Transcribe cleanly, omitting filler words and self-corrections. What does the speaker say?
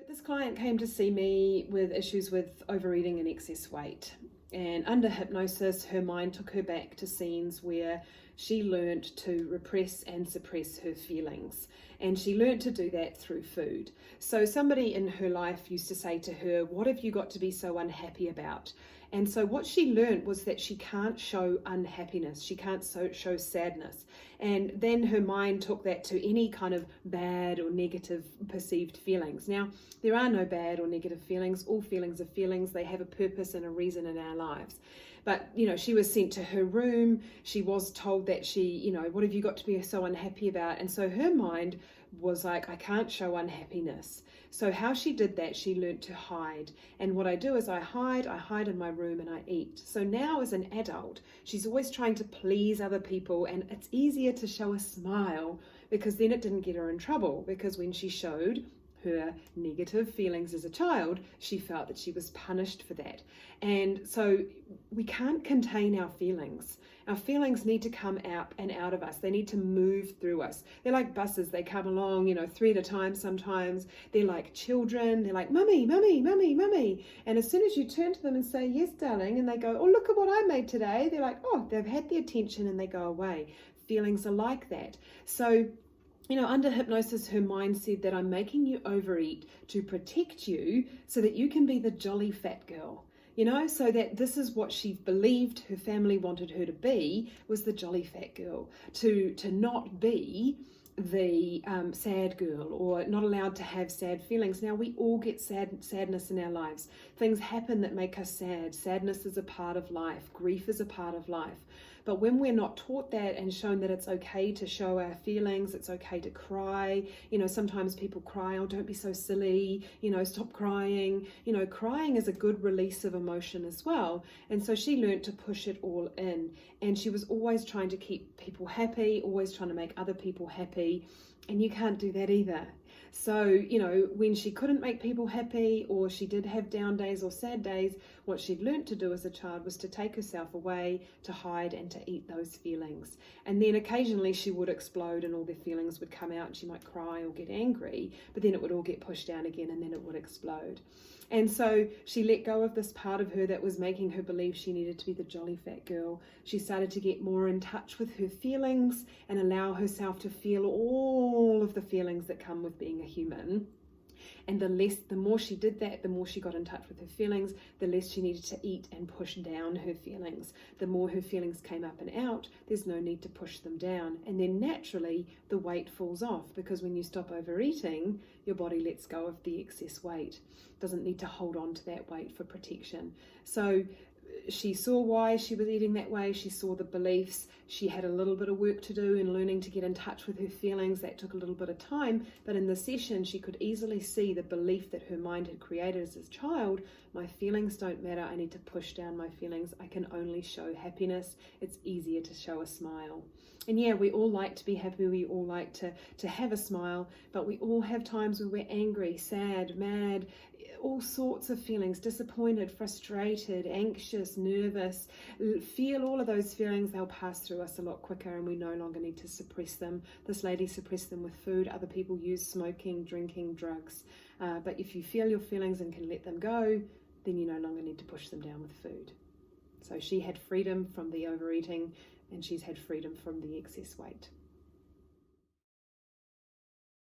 This client came to see me with issues with overeating and excess weight. And under hypnosis, her mind took her back to scenes where she learnt to repress and suppress her feelings. And she learnt to do that through food. So somebody in her life used to say to her, "What have you got to be so unhappy about?" And so what she learnt was that she can't show unhappiness. She can't show sadness. And then her mind took that to any kind of bad or negative perceived feelings. Now, there are no bad or negative feelings. All feelings are feelings. They have a purpose and a reason in our lives. But, she was sent to her room. She was told that what have you got to be so unhappy about? And so her mind was like, I can't show unhappiness. So how she did that, she learned to hide. And what I do is I hide in my room and I eat. So now as an adult, she's always trying to please other people, and it's easier to show a smile because then it didn't get her in trouble, because when she showed her negative feelings as a child, she felt that she was punished for that. And so we can't contain our feelings. Our feelings need to come out and out of us. They need to move through us. They're like buses. They come along, 3 at a time sometimes. They're like children. They're like, "Mummy, mummy, mummy, mummy." And as soon as you turn to them and say, "Yes, darling," and they go, "Oh, look at what I made today," they're like, oh, they've had the attention and they go away. Feelings are like that. So under hypnosis, her mind said that I'm making you overeat to protect you so that you can be the jolly fat girl, so that this is what she believed her family wanted her to be, was the jolly fat girl, to not be the sad girl, or not allowed to have sad feelings. Now, we all get sadness in our lives. Things happen that make us sad. Sadness is a part of life. Grief is a part of life. But when we're not taught that and shown that it's okay to show our feelings, it's okay to cry. Sometimes people cry, "Oh, don't be so silly, stop crying." Crying is a good release of emotion as well. And so she learned to push it all in. And she was always trying to keep people happy, always trying to make other people happy. And you can't do that either. So, when she couldn't make people happy, or she did have down days or sad days, what she'd learnt to do as a child was to take herself away, to hide and to eat those feelings. And then occasionally she would explode and all the feelings would come out and she might cry or get angry, but then it would all get pushed down again and then it would explode. And so she let go of this part of her that was making her believe she needed to be the jolly fat girl. She started to get more in touch with her feelings and allow herself to feel all of the feelings that come with being a human. And the more she did that, the more she got in touch with her feelings, the less she needed to eat and push down her feelings. The more her feelings came up and out, there's no need to push them down. And then naturally, the weight falls off, because when you stop overeating, your body lets go of the excess weight. Doesn't need to hold on to that weight for protection. So she saw why she was eating that way. She saw the beliefs. She had a little bit of work to do in learning to get in touch with her feelings. That took a little bit of time, but in the session she could easily see the belief that her mind had created as a child. My feelings don't matter. I need to push down my feelings. I can only show happiness. It's easier to show a smile. And yeah, we all like to be happy. We all like to have a smile, but we all have times where we're angry, sad, mad, all sorts of feelings, disappointed, frustrated, anxious, nervous. Feel all of those feelings. They'll pass through us a lot quicker and we no longer need to suppress them. This lady suppressed them with food. Other people use smoking, drinking, drugs. But if you feel your feelings and can let them go, then you no longer need to push them down with food. So she had freedom from the overeating, and she's had freedom from the excess weight.